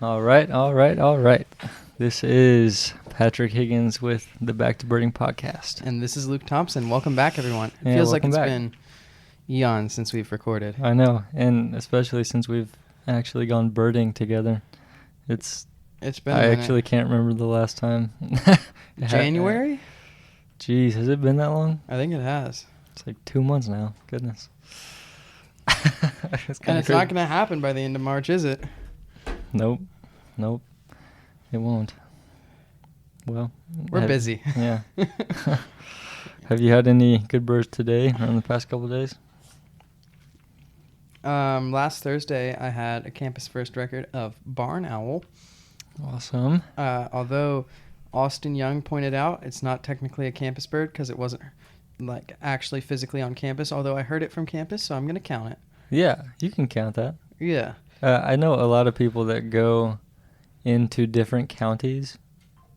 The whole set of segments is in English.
All right. This is Patrick Higgins with the Back to Birding podcast. And this is Luke Thompson. Welcome back, everyone. It Yeah, feels like welcome it's back. been eons since we've recorded. I know, and especially since we've actually gone birding together. It's been a I minute. actually can't remember the last time. January? Jeez, has it been that long? I think it has. It's like 2 months now. Goodness. And it's not going to happen by the end of March, is it? Nope. It won't. Well, We're busy. Yeah. Have you had any good birds today or in the past couple of days? Last Thursday, I had a campus first record of barn owl. Awesome. Although Austin Young pointed out it's not technically a campus bird because it wasn't like actually physically on campus, although I heard it from campus, so I'm going to count it. Yeah, you can count that. Yeah. I know a lot of people that go into different counties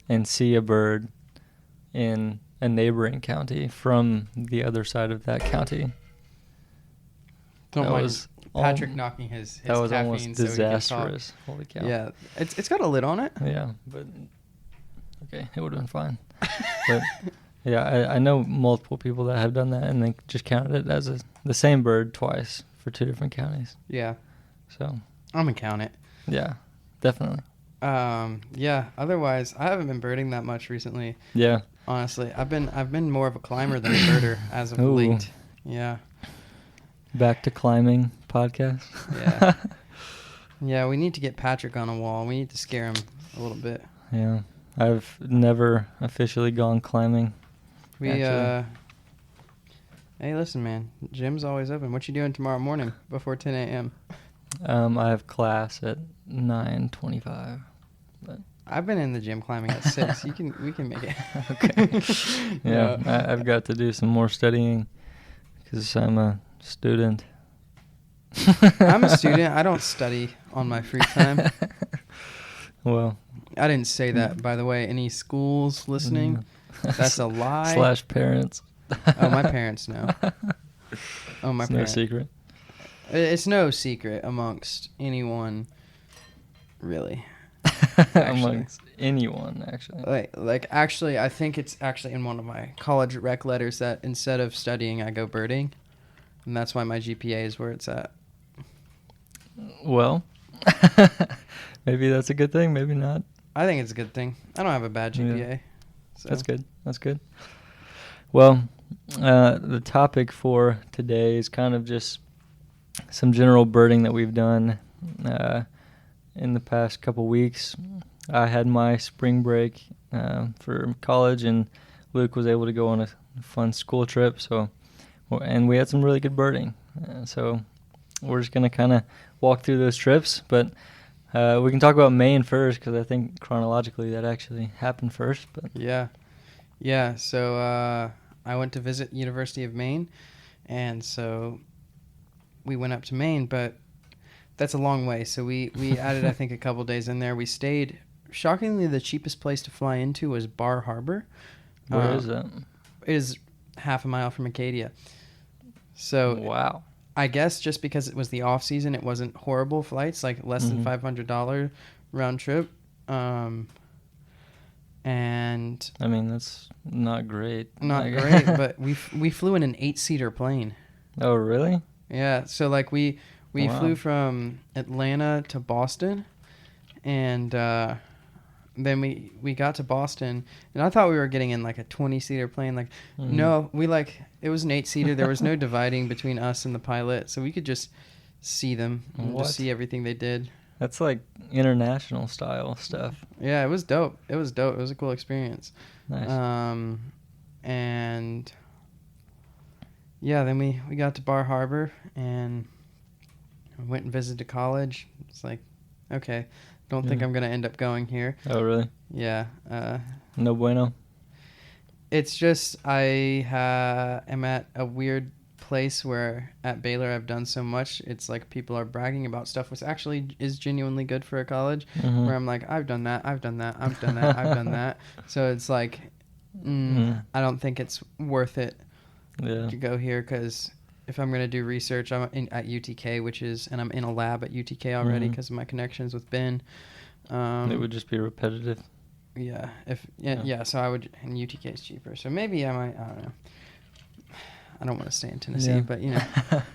and see a bird in a neighboring county from the other side of that county. Don't That mind was Patrick knocking his That was caffeine almost so he can talk. disastrous. Holy cow. Yeah, it's got a lid on it. Yeah, but okay, it would have been fine. But yeah, I know multiple people that have done that, and they just counted it as the same bird twice for two different counties. Yeah, So I'm gonna count it. yeah, definitely. Yeah. Otherwise, I haven't been birding that much recently. Yeah. Honestly, I've been more of a climber than a birder as of Ooh. late. Yeah. Back to climbing podcast. Yeah. Yeah. We need to get Patrick on a wall. We need to scare him a little bit. Yeah, I've never officially gone climbing. We Actually. Hey, listen, man. Gym's always open. What you doing tomorrow morning before 10 a.m.? I have class at 9:25. I've been in the gym climbing at 6. We can make it. Okay. Yeah, No. I've got to do some more studying because I'm a student. I'm a student. I don't study on my free time. Well, I didn't say that, by the way. Any schools listening? That's a lie. Slash parents. Oh, my parents know. Oh, my It's no parents. secret. It's no secret amongst anyone, really. Amongst anyone, actually. Actually, I think it's actually in one of my college rec letters that instead of studying, I go birding. And that's why my GPA is where it's at. Well, maybe that's a good thing, maybe not. I think it's a good thing. I don't have a bad GPA. Yeah. So. That's good. Well, the topic for today is kind of just some general birding that we've done in the past couple weeks. I had my spring break for college, and Luke was able to go on a fun school trip. And we had some really good birding. So we're just going to kind of walk through those trips, but we can talk about Maine first because I think chronologically that actually happened first. But Yeah. So I went to visit University of Maine, and so we went up to Maine, but that's a long way. So we added, I think, a couple days in there. We stayed. Shockingly, the cheapest place to fly into was Bar Harbor. where is that? It is half a mile from Acadia. So Wow. I guess just because it was the off season, it wasn't horrible flights, like less than $500 round trip. And I mean, that's not great. not Like- great, but we flew in an 8-seater plane. Oh, really? Yeah, so like we Wow. flew from Atlanta to Boston, and then we got to Boston, and I thought we were getting in like a 20-seater plane. Like, no, it was an 8-seater. There was no dividing between us and the pilot, so we could just see them and What? just see everything they did. That's like international style stuff. Yeah, it was dope. It was a cool experience. Nice. And yeah, then we got to Bar Harbor and went and visited college. It's like, okay, don't think Yeah. I'm gonna end up going here. Oh, really? Yeah. No bueno? It's just I am at a weird place where at Baylor I've done so much. It's like people are bragging about stuff which actually is genuinely good for a college. Mhm. Where I'm like, I've done that. I've done that. So it's like, I don't think it's worth it Yeah. to go here because if I'm going to do research, I'm at UTK, and I'm in a lab at UTK already because of my connections with Ben. It would just be repetitive. Yeah. Yeah. Yeah. So I would, and UTK is cheaper. So maybe I might. I don't know. I don't want to stay in Tennessee, Yeah. but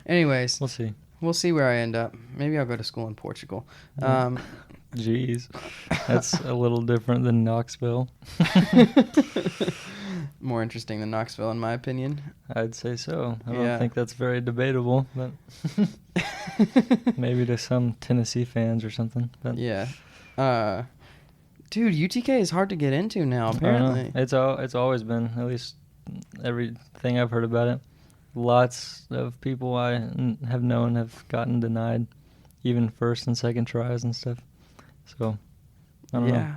Anyways, We'll see. we'll see where I end up. Maybe I'll go to school in Portugal. Yeah. Jeez, that's a little different than Knoxville. More interesting than Knoxville, in my opinion. I'd say so. I Yeah. don't think that's very debatable, but maybe to some Tennessee fans or something. But Yeah. Dude, UTK is hard to get into now, I don't apparently. know. It's always been, at least everything I've heard about it. Lots of people have known have gotten denied, even first and second tries and stuff. So, I don't know. Yeah.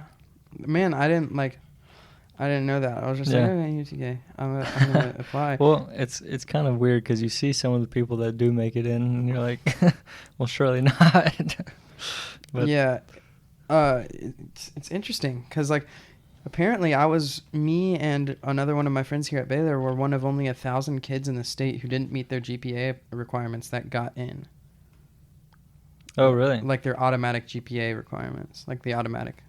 Man, I didn't know that. I was just Yeah. like, okay, UTK. I'm gonna apply. Well, it's kind of weird because you see some of the people that do make it in, and you're like, well, surely not. But Yeah. It's interesting because apparently me and another one of my friends here at Baylor were one of only 1,000 kids in the state who didn't meet their GPA requirements that got in. Oh, really? Like their automatic GPA requirements, like the automatic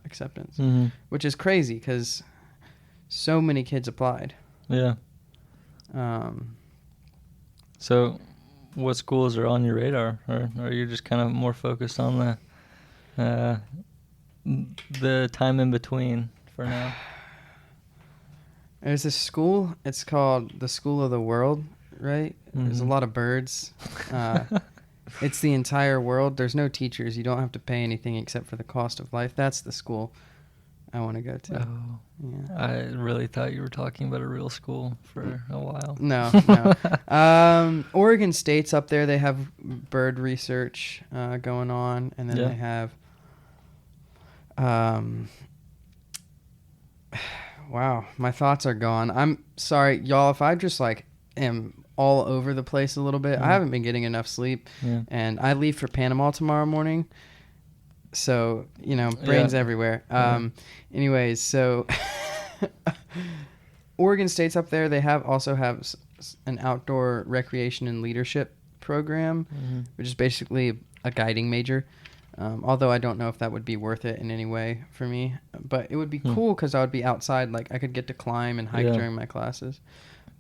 acceptance, Mm-hmm. which is crazy because so many kids applied. Yeah. So, what schools are on your radar, or are you just kind of more focused on the time in between for now? There's this school. It's called the School of the World, right? There's a Mhm. lot of birds. It's the entire world. There's no teachers. You don't have to pay anything except for the cost of life. That's the school I want to go to. Oh, Yeah. I really thought you were talking about a real school for a while. No. Oregon State's up there. They have bird research going on, and then Yeah. they have. Wow, my thoughts are gone. I'm sorry, y'all. If I just am all over the place a little bit, I haven't been getting enough sleep, Yeah. and I leave for Panama tomorrow morning. So brains Yeah. everywhere. Yeah. Anyways, so Oregon State's up there. They also have an outdoor recreation and leadership program, Mhm. which is basically a guiding major. Although I don't know if that would be worth it in any way for me, but it would be cool because I would be outside. Like I could get to climb and hike Yeah. during my classes.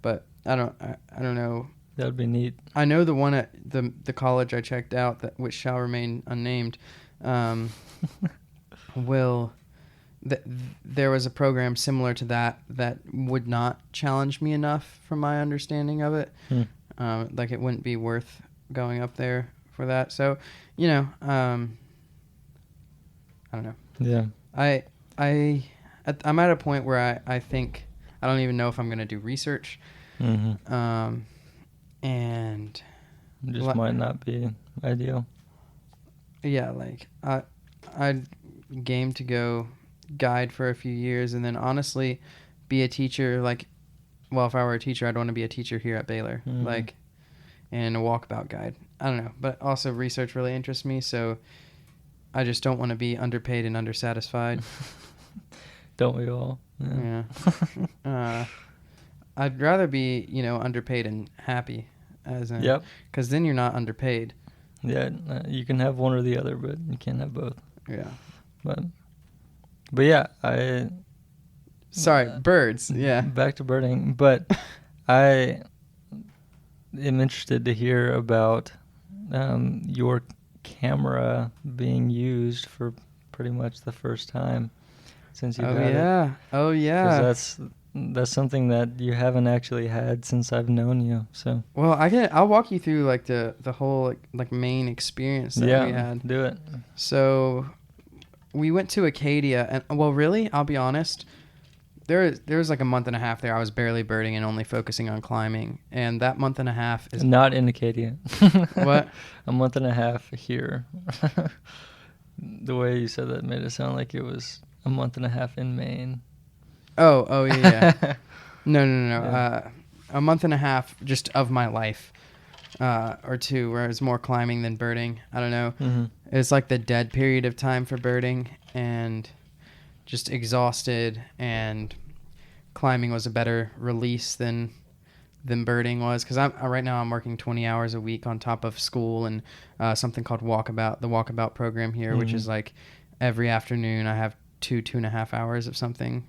But I don't know. That would be neat. I know the one at the college I checked out, which shall remain unnamed, there was a program similar to that would not challenge me enough from my understanding of it. Like it wouldn't be worth going up there for that. So, I don't know. Yeah. I'm at a point where I think I don't even know if I'm going to do research. Mm-hmm. And Just might not be ideal. yeah, I'd game to go guide for a few years and then honestly be a teacher. If I were a teacher, I'd want to be a teacher here at Baylor, Mhm. and a walkabout guide. I don't know, but also research really interests me, so I just don't want to be underpaid and undersatisfied. Don't we all? Yeah. I'd rather be, underpaid and happy, Yep. because then you're not underpaid. Yeah, you can have one or the other, but you can't have both. Yeah. But yeah, Sorry, birds. Yeah. Back to birding, but I am interested to hear about your camera being used for pretty much the first time since you've had it. Oh yeah. 'Cause that's something that you haven't actually had since I've known you. So Well, I'll walk you through the whole Maine experience that we had. do it. So we went to Acadia, and really, I'll be honest. There was a month and a half there I was barely birding and only focusing on climbing, and that month and a half is Not in Acadia. What? A month and a half here. The way you said that made it sound like it was a month and a half in Maine. Oh yeah. No. Yeah. A month and a half just of my life, or two, where it was more climbing than birding. I don't know. Mm-hmm. It's like the dead period of time for birding, and just exhausted, and climbing was a better release than birding was, because right now I'm working 20 hours a week on top of school and something called the walkabout program here, which is every afternoon I have 2.5 hours of something,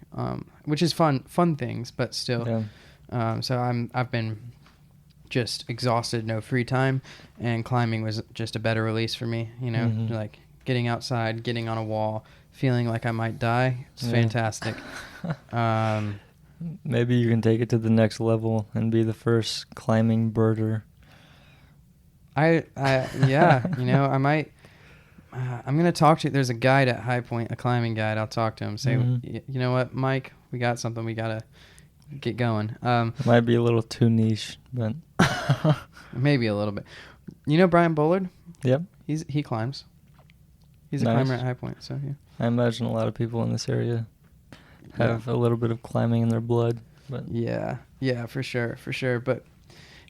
which is fun things, but still. Yeah. So I've been just exhausted, no free time, and climbing was just a better release for me. Like getting outside, getting on a wall, feeling like I might die. It's fantastic. Maybe you can take it to the next level and be the first climbing birder. Yeah, I might. I'm gonna talk to. There's a guide at High Point, a climbing guide. I'll talk to him. Say, you know what, Mike, we got something. We gotta get going. It might be a little too niche, but maybe a little bit. You know Brian Bullard? Yep. He climbs. He's a Nice. climber at High Point. So yeah. I imagine a lot of people in this area have a little bit of climbing in their blood. But Yeah, for sure. But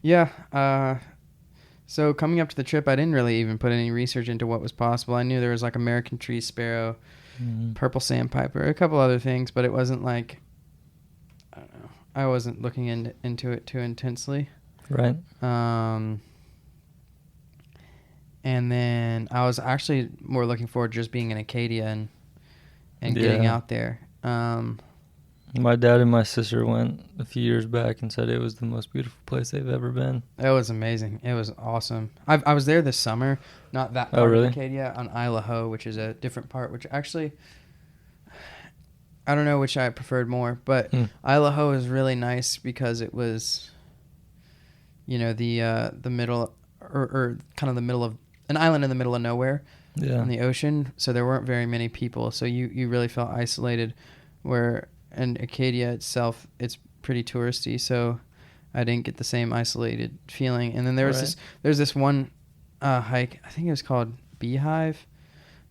yeah, so coming up to the trip, I didn't really even put any research into what was possible. I knew there was like American tree sparrow, purple sandpiper, a couple other things, but it wasn't like, I don't know, I wasn't looking into it too intensely. Right. And then I was actually more looking forward to just being in Acadia and getting out there. My dad and my sister went a few years back and said it was the most beautiful place they've ever been. It was amazing. It was awesome. I was there this summer, not that part of Acadia, on Isle Ho, which is a different part, which actually, I don't know which I preferred more, but Isle Ho is really nice because it was, the middle, or kind of the middle of, an island in the middle of nowhere on the ocean, so there weren't very many people, so you really felt isolated, where in Acadia itself, it's pretty touristy, so I didn't get the same isolated feeling. And then there's this one hike, I think it was called Beehive,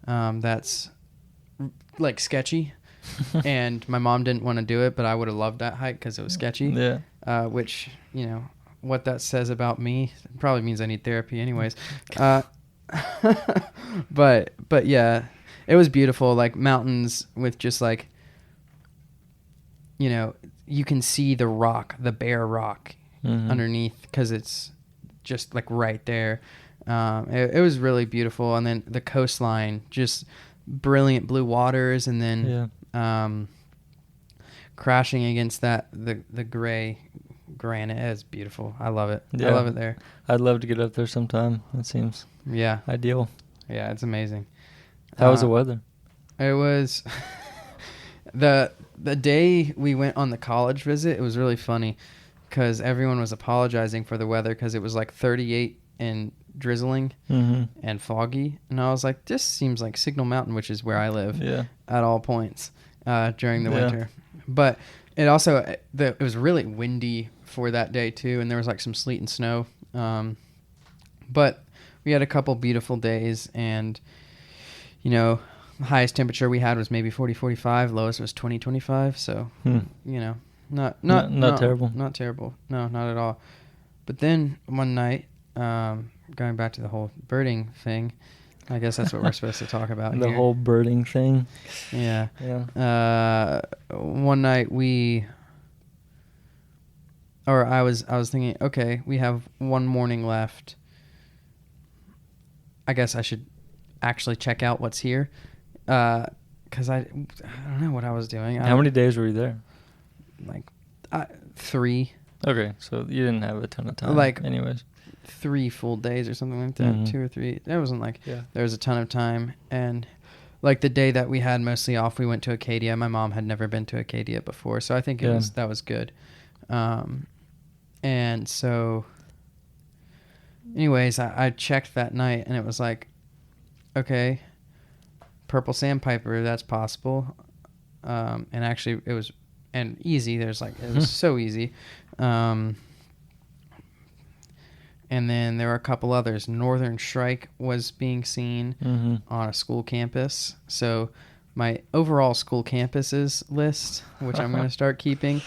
that's like sketchy, and my mom didn't want to do it, but I would have loved that hike because it was sketchy. Yeah. Which, what that says about me probably means I need therapy anyways. But yeah, it was beautiful, like mountains with just like, you can see the rock, the bare rock underneath, because it's just like right there. It was really beautiful. And then the coastline, just brilliant blue waters, and then crashing against the gray granite. It's beautiful. I love it. I love it there. I'd love to get up there sometime. That seems ideal. Yeah, it's amazing. How was the weather? It was the day we went on the college visit. It was really funny because everyone was apologizing for the weather because it was like 38 and drizzling and foggy, and I was like, this seems like Signal Mountain, which is where I live at all points during the winter. But it also it was really windy for that day too, and there was like some sleet and snow, but we had a couple beautiful days, and the highest temperature we had was maybe 40-45, lowest was 20-25, so not terrible. Not terrible. No, not at all. But then one night, going back to the whole birding thing, I guess that's what we're supposed to talk about the here. whole birding thing. Yeah. One night I was thinking, okay, we have one morning left. I guess I should actually check out what's here, because I don't know what I was doing. How many days were you there? Like 3. Okay, so you didn't have a ton of time. Like anyways, 3 full days or something like that. 2 or 3. It wasn't like there was a ton of time. And like the day that we had mostly off, we went to Acadia. My mom had never been to Acadia before, so I think that was good. And so, anyways, I checked that night, and it was like, okay, purple sandpiper, that's possible. And actually, it was easy. It was so easy. And then there were a couple others. Northern Shrike was being seen on a school campus. So my overall school campuses list, which I'm going to start keeping,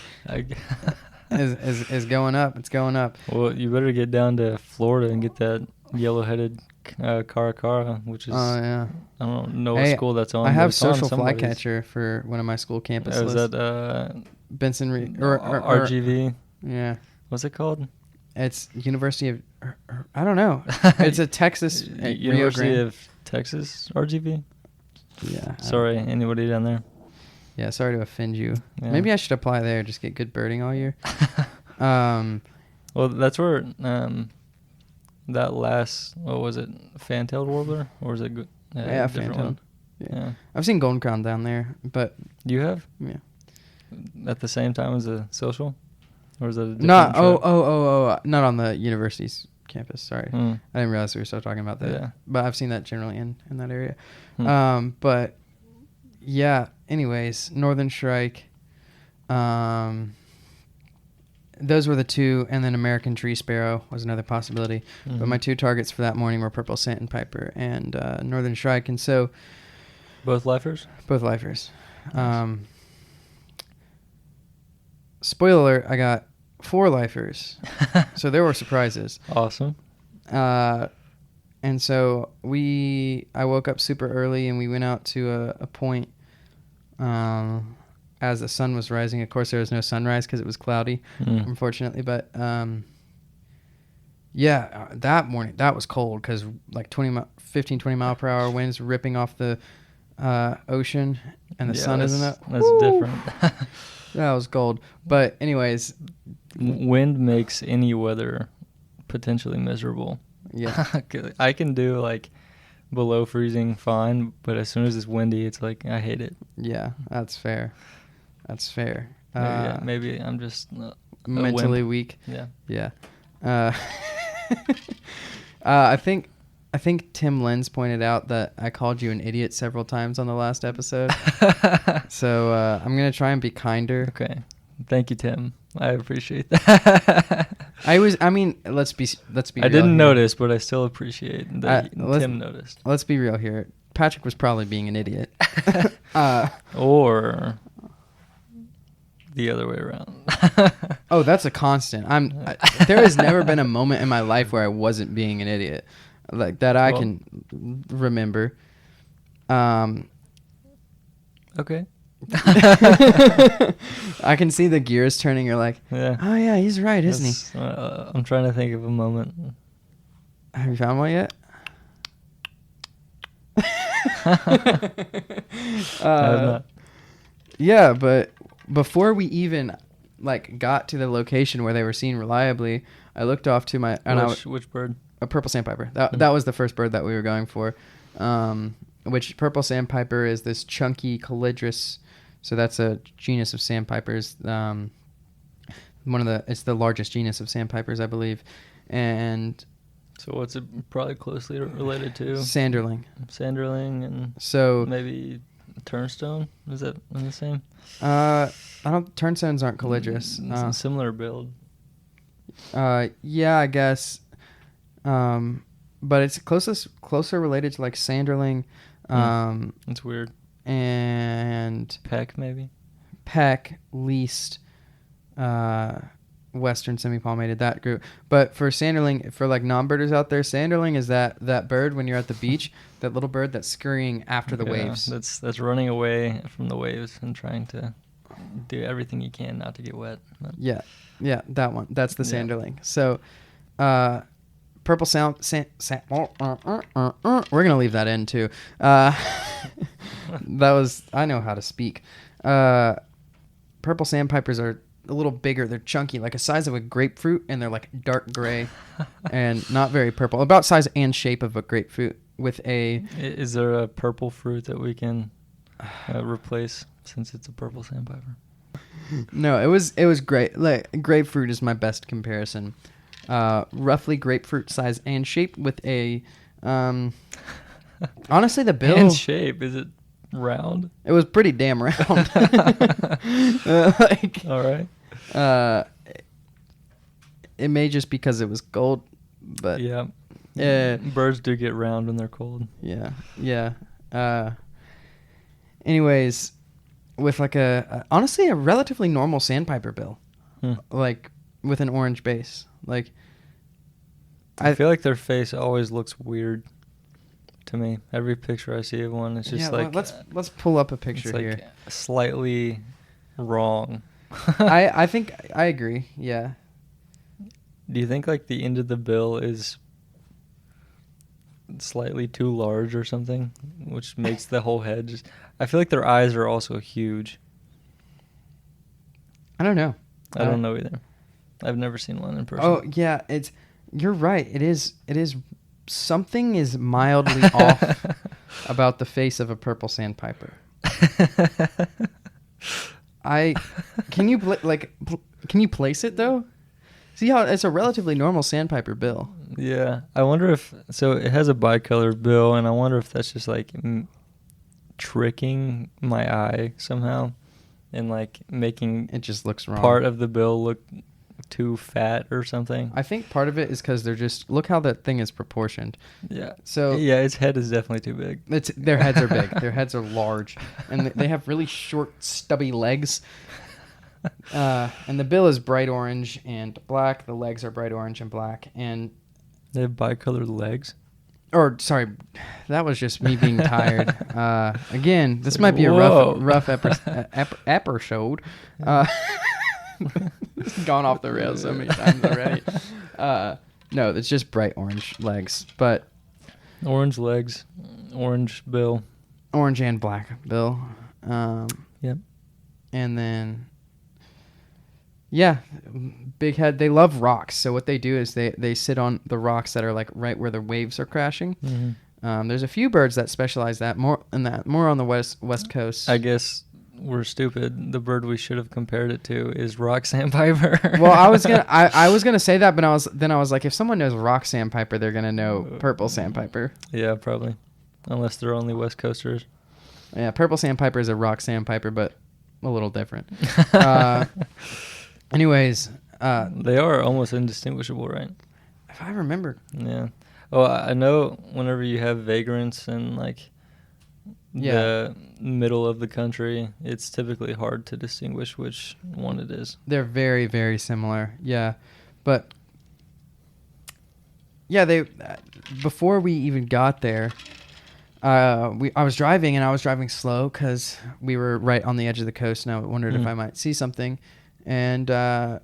is going up. It's going up. Well, you better get down to Florida and get that yellow-headed caracara, which is I don't know what school that's on. I have social flycatcher for one of my school campuses. Is that Benson Reed or RGV? Yeah. What's it called? It's University of I don't know. It's a Texas University of Texas RGV. Yeah. Sorry, anybody down there. Yeah, sorry to offend you. Yeah. Maybe I should apply there, just get good birding all year. Um, Well, that's where that last, what was it, fan-tailed warbler? Or was it yeah, a different fan-tailed. one? Yeah. I've seen golden crown down there, but You have? yeah. At the same time as a social? Or is it a different Not trip? not on the university's campus. Sorry, Mm. I didn't realize we were still talking about that. Yeah. But I've seen that generally in that area. Hmm. But yeah. Anyways, northern shrike. Those were the two, and then American tree sparrow was another possibility. Mhm. But my two targets for that morning were purple sandpiper and northern shrike, and so Both lifers? both lifers. Nice. Spoiler alert, I got 4 lifers. So there were surprises. Awesome. And so I woke up super early and we went out to a point as the sun was rising. Of course, there was no sunrise because it was cloudy, unfortunately. But that morning, that was cold because like 15, 20 mile per hour winds ripping off the ocean, and the sun isn't up. That's Woo! different. That was cold. But anyways, Wind makes any weather potentially miserable. yeah. I can do like below freezing fine, but as soon as it's windy, it's like I hate it. Yeah, that's fair. That's fair. Maybe I'm just a Mentally wimp. weak. Yeah. Yeah. I think Tim Lenz pointed out that I called you an idiot several times on the last episode. So I'm gonna try and be kinder. Okay. Thank you, Tim. I appreciate that. I mean, let's be I real didn't here. notice, but I still appreciate that Tim noticed. Let's be real here. Patrick was probably being an idiot. Or the other way around. Oh, that's a constant. There has never been a moment in my life where I wasn't being an idiot, like that I can remember. Okay. I can see the gears turning. You're like, Yeah. oh yeah, he's right, isn't he? I'm trying to think of a moment. Have you found one yet? I have not. Yeah, but before we even like got to the location where they were seen reliably, I looked off to my Which bird? a purple sandpiper. That was the first bird that we were going for. Which purple sandpiper is this chunky calidris. So that's a genus of sandpipers. It's the largest genus of sandpipers, I believe. And So what's it probably closely related to? sanderling. Sanderling and So maybe turnstone? Is that in the same? turnstones aren't calidris. It's a similar build. Yeah, I guess. But it's closer related to like sanderling. It's weird. And Peck maybe. peck, least, western semipalmated, that group. But for sanderling, for like non-birders out there, sanderling is that bird when you're at the beach, that little bird that's scurrying after the waves. That's running away from the waves and trying to do everything you can not to get wet. But Yeah, that one. That's the Yeah. sanderling. So, purple we're gonna leave that in too. I know how to speak. Purple sandpipers are a little bigger. They're chunky, like a size of a grapefruit, and they're like dark gray and not very purple. About size and shape of a grapefruit with a. Is there a purple fruit that we can replace since it's a purple sandpiper? No, it was great. Like grapefruit is my best comparison. Roughly grapefruit size and shape with a. Honestly, the bill. And shape, is it round? It was pretty damn round. All right. It may just because it was gold, but Yeah. Uh, Birds do get round when they're cold. yeah. Anyways, with like honestly a relatively normal sandpiper bill, like with an orange base, like. I feel like their face always looks weird to me. Every picture I see of one, it's just like let's pull up a picture it's like here. Slightly wrong. I think I agree. Yeah. Do you think like the end of the bill is slightly too large or something, which makes the whole head just. I feel like their eyes are also huge. I don't know. I don't know either. I've never seen one in person. Oh yeah, you're right. It is something is mildly off about the face of a purple sandpiper. Can you place it though? See how it's a relatively normal sandpiper bill. Yeah, I wonder if so. It has a bicolored bill, and I wonder if that's just like tricking my eye somehow, and like making it just looks wrong. Part of the bill look too fat or something. I think part of it is because they're just look how that thing is proportioned. Yeah. So yeah, its head is definitely too big. Their heads are big. Their heads are large, and they have really short, stubby legs. And the bill is bright orange and black. The legs are bright orange and black, and they have bicolored legs. Or sorry, that was just me being tired. Again, this might be a rough episode. Gone off the rails so many times already. No, it's just bright orange legs, but orange legs, orange bill, orange and black bill. Yep. And then, yeah, big head. They love rocks, so what they do is they sit on the rocks that are like right where the waves are crashing. Mm-hmm. There's a few birds that specialize more on the west coast. I guess we're stupid. The bird we should have compared it to is rock sandpiper. Well, I was gonna say that, but I was like, if someone knows rock sandpiper, they're gonna know purple sandpiper. Yeah, probably, unless they're only West Coasters. Yeah, purple sandpiper is a rock sandpiper, but a little different. Anyways, they are almost indistinguishable, right? If I remember. Yeah. Oh, I know. Whenever you have vagrants in like the middle of the country, it's typically hard to distinguish which one it is. They're very, very similar. Yeah, but yeah, they before we even got there, I was driving slow because we were right on the edge of the coast, and I wondered if I might see something. And out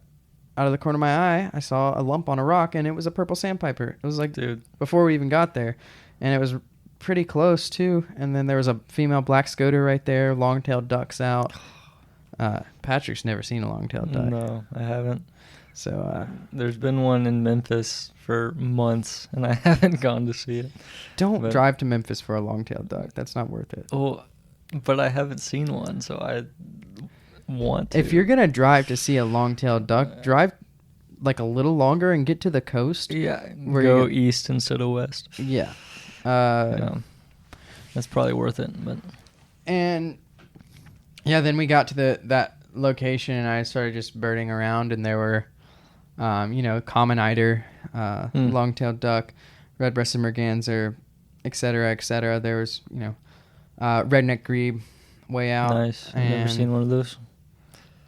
of the corner of my eye, I saw a lump on a rock, and it was a purple sandpiper. It was like before we even got there, and it was pretty close too. And then there was a female black scoter right there, long-tailed ducks out. Patrick's never seen a long-tailed duck. No, I haven't. So there's been one in Memphis for months, and I haven't gone to see it. Don't drive to Memphis for a long-tailed duck. That's not worth it. Oh, but I haven't seen one, so I want to. If you're gonna drive to see a long-tailed duck, drive like a little longer and get to the coast. Yeah, go east instead of west. Yeah. That's probably worth it. But and yeah, then we got to that location, and I started just birding around, and there were common eider, long-tailed duck, red-breasted merganser, et cetera. There was redneck grebe way out. Nice. I've never seen one of those.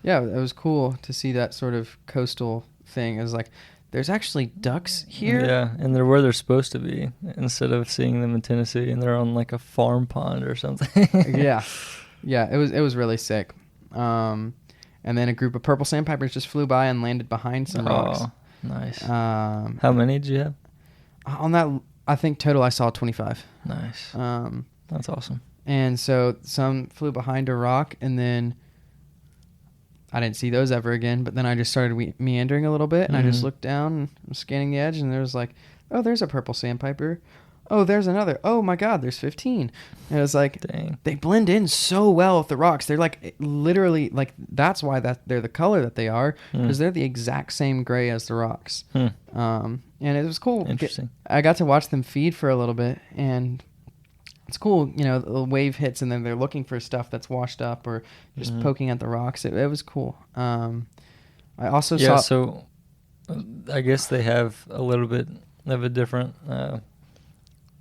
Yeah, it was cool to see that sort of coastal thing. It was like, there's actually ducks here? Yeah, and they're where they're supposed to be instead of seeing them in Tennessee, and they're on like a farm pond or something. Yeah, it was really sick. And then a group of purple sandpipers just flew by and landed behind some rocks. Oh, nice. How many did you have? On that, I think total I saw 25. Nice. That's awesome. And so some flew behind a rock, and then I didn't see those ever again. But then I just started meandering a little bit, and I just looked down and was scanning the edge, and there was like, oh, there's a purple sandpiper. Oh, there's another. Oh my God, there's 15. And it was like, dang, they blend in so well with the rocks. They're like literally like that's why they're the color that they are, because they're the exact same gray as the rocks. And it was cool. Interesting. I got to watch them feed for a little bit, and it's cool. The wave hits, and then they're looking for stuff that's washed up or just poking at the rocks. It was cool. I also saw. So I guess they have a little bit of a different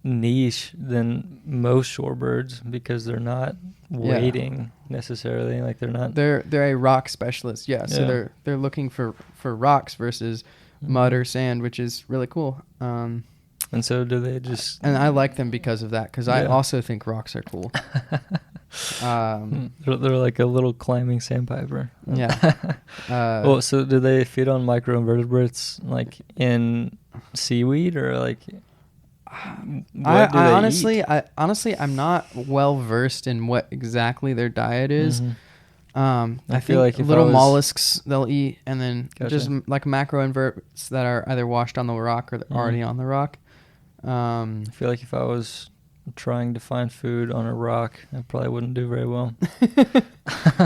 niche than most shorebirds because they're not wading necessarily. Like they're not. They're a rock specialist. Yeah. So they're looking for rocks versus mud or sand, which is really cool. And so do they just... And I like them because of that, because I also think rocks are cool. They're like a little climbing sandpiper. Yeah. Well, so do they feed on microinvertebrates like in seaweed or like... What do they honestly, eat? I'm not well versed in what exactly their diet is. Mhm. I feel think like if I little was- mollusks they'll eat, and then just Gotcha. like macroinverts that are either washed on the rock or Mhm. already on the rock. I feel like if I was trying to find food on a rock, I probably wouldn't do very well.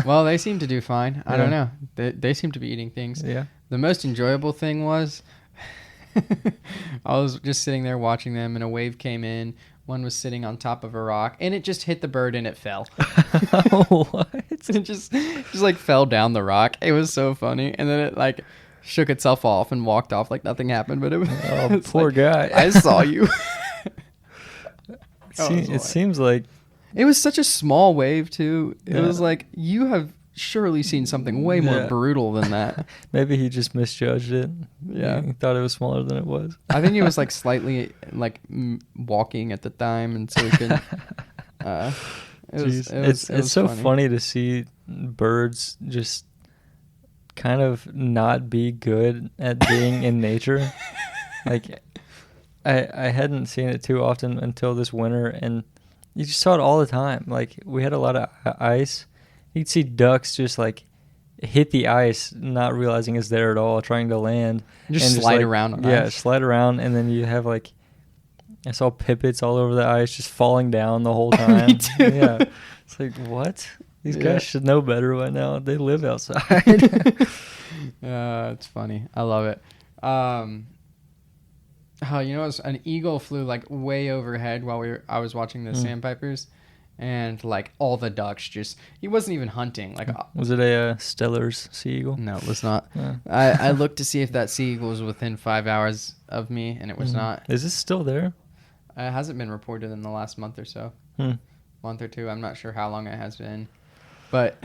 Well, they seem to do fine. I don't Yeah. know. They seem to be eating things. Yeah. The most enjoyable thing was I was just sitting there watching them, and a wave came in. One was sitting on top of a rock, and it just hit the bird, and it fell. What? It just like fell down the rock. It was so funny, and then it like shook itself off and walked off like nothing happened. But it was Oh, it's poor like, guy. I saw you. It seems like It was such a small wave too. It Yeah. was like you have surely seen something way more Yeah. brutal than that. maybe he just misjudged it. Yeah. He thought it was smaller than it was. I think he was like slightly like walking at the time, and so he could. It's so funny to see birds just kind of not be good at being in nature. Like I hadn't seen it too often until this winter, and you just saw it all the time. Like we had a lot of ice. You'd see ducks just like hit the ice, not realizing it's there at all, trying to land. Just and slide like, around on yeah, ice. slide around, and then you have like I saw pipits all over the ice, just falling down the whole time. Me too. Yeah, it's like what? These Yeah. guys should know better by now. They live outside. It's funny. I love it. An eagle flew like way overhead while I was watching the sandpipers, and like all the ducks he wasn't even hunting. Like Was it a Steller's sea eagle? no, it was not. Yeah. I looked to see if that sea eagle was within 5 hours of me, and it was not. Is this still there? It hasn't been reported in the last month or so. Month or two. I'm not sure how long it has been. But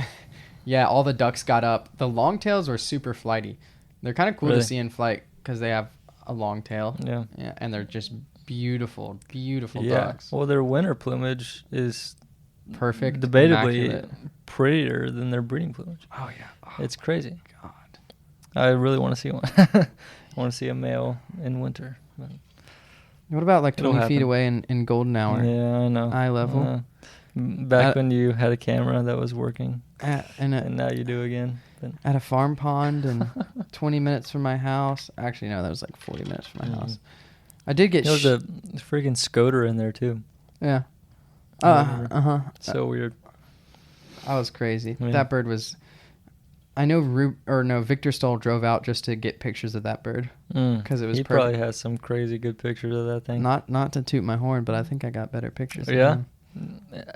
yeah, all the ducks got up. The longtails were super flighty. They're kind of cool Really? to see in flight because they have a long tail. Yeah. Yeah, and they're just beautiful, beautiful Yeah. ducks. Well, their winter plumage is Perfect. debatably immaculate. prettier than their breeding plumage. Oh yeah. Oh, It's crazy. God. I really want to see one. I want to see a male in winter. But What about like It'll 20 feet happen. away in golden hour? yeah, I know. Eye level. I know. Back At- when you had a camera that was working, And and now you do again. But at a farm pond and 20 minutes from my house. Actually, no, that was like 40 minutes from my house. I did get there was a freaking scoter in there too. yeah. I remember. So So weird. I was crazy. Yeah. That bird was. I know Victor Stoll drove out just to get pictures of that bird 'cause it was He perfect. probably has some crazy good pictures of that thing. Not to toot my horn, but I think I got better pictures. than Yeah? him.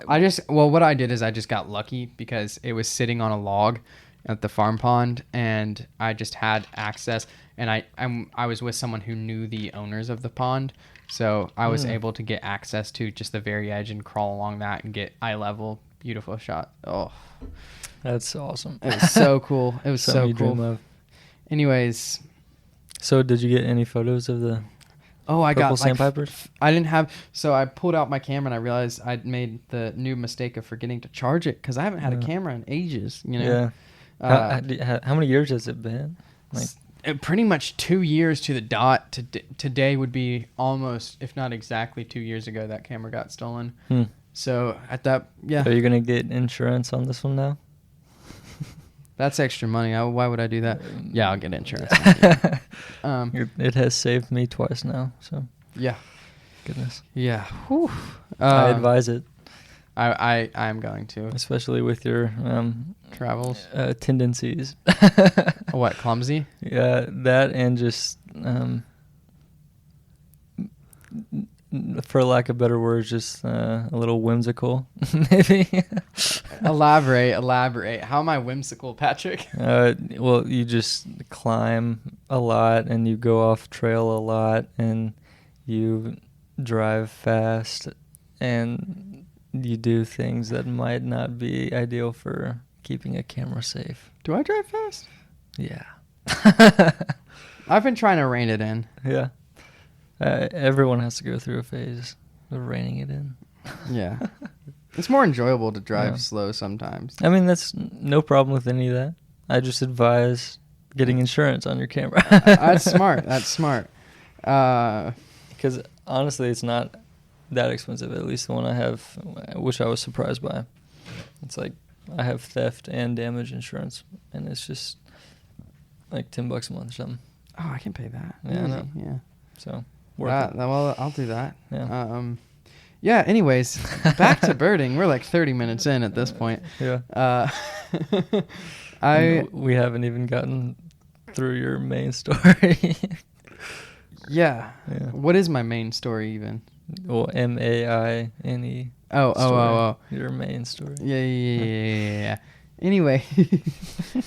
What I did is I just got lucky because it was sitting on a log at the farm pond, and I just had access, and I was with someone who knew the owners of the pond, so I was able to get access to just the very edge and crawl along that and get eye level, beautiful shot. Oh, That's awesome. it was so cool. It was Something so you dream cool. of. Anyways, So did you get any photos of the I purple got like sandpipers? I didn't have, so I pulled out my camera and I realized I'd made the new mistake of forgetting to charge it because I haven't had a Yeah. camera in ages. You know. Yeah. Uh, How many years has it been? Like, Pretty much 2 years to the dot. Today would be almost, if not exactly 2 years ago, that camera got stolen. So at that, yeah, Are you gonna get insurance on this one now? that's extra money. Why would I do that? Yeah, I'll get insurance. It has saved me twice now. So Yeah, goodness, yeah. Whew. I advise it, I'm going to especially with your travels. tendencies. What, clumsy? Yeah, that and just for lack of better words, just a little whimsical, maybe. Elaborate. How am I whimsical, Patrick? Well, you just climb a lot and you go off trail a lot and you drive fast and you do things that might not be ideal for keeping a camera safe. Do I drive fast? Yeah. I've been trying to rein it in. Yeah. Everyone has to go through a phase of reining it in. Yeah. It's more enjoyable to drive Yeah. slow sometimes. I mean, that's no problem with any of that. I just advise getting insurance on your camera. That's smart. That's smart. Because honestly, it's not that expensive. At least the one I have, which I was surprised by. It's like I have theft and damage insurance, and it's just like $10 a month or something. Oh, I can pay that. Yeah, I know. Yeah. So worth it. Well, I'll do that. Yeah. Yeah. Anyways, back to birding. We're like 30 minutes in at this point. Yeah. We haven't even gotten through your main story. Yeah. Yeah. What is my main story even? Well, MAINE. Oh. Your main story. Yeah. Anyway,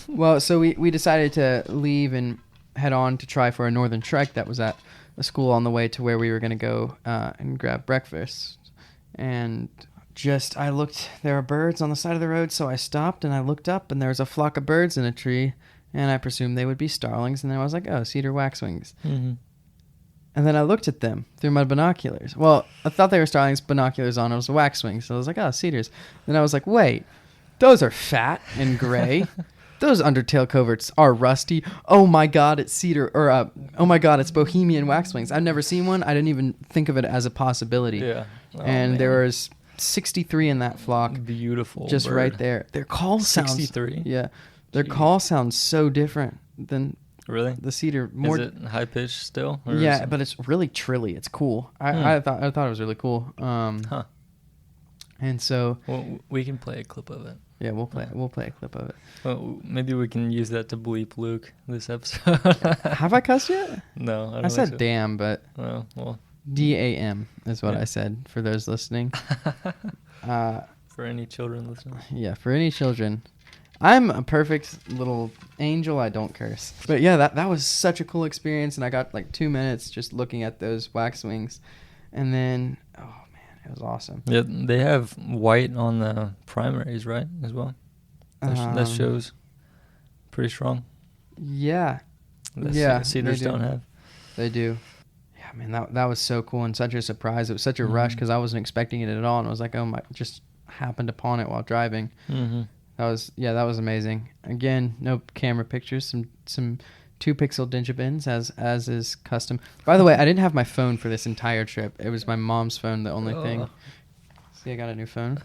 well, so we decided to leave and head on to try for a northern trike that was at a school on the way to where we were going to go and grab breakfast. And I looked, there were birds on the side of the road, so I stopped and I looked up and there was a flock of birds in a tree, and I presumed they would be starlings, and then I was like, oh, cedar waxwings. Mm-hmm. And then I looked at them through my binoculars. Well, I thought they were starlings, binoculars on, it was a waxwing, so I was like, oh, cedars. Then I was like, wait, those are fat and gray. Those undertail coverts are rusty. Oh my God, it's cedar, or oh my God, it's Bohemian waxwings. I've never seen one. I didn't even think of it as a possibility. Yeah. Oh, and man. there was 63 in that flock. Beautiful. Just bird. right there. Their call sounds 63. Yeah. Their Jeez. call sounds so different than Really? the cedar. More. Is it high pitched still? Or Yeah, but it's really trilly. It's cool. I thought it was really cool. Huh. And so Well, we can play a clip of it. yeah, we'll play a clip of it. Well, maybe we can use that to bleep Luke this episode. Have I cussed yet? No, I don't I said think so. damn, but Oh, well. DAM is what Yeah. I said for those listening. For any children listening. Yeah, for any children. I'm a perfect little angel. I don't curse. But yeah, that was such a cool experience, and I got like 2 minutes just looking at those waxwings, and then oh man, it was awesome. Yeah, they have white on the primaries, right, as well? That shows pretty strong. Yeah, That cedars they do. don't have. They do. Yeah, man, that was so cool and such a surprise. It was such a rush because I wasn't expecting it at all, and I was like, oh my, just happened upon it while driving. Mm-hmm. That was amazing. Again, no camera pictures, some 2-pixel digibins as is custom. By the way, I didn't have my phone for this entire trip. It was my mom's phone, the only thing. See, I got a new phone.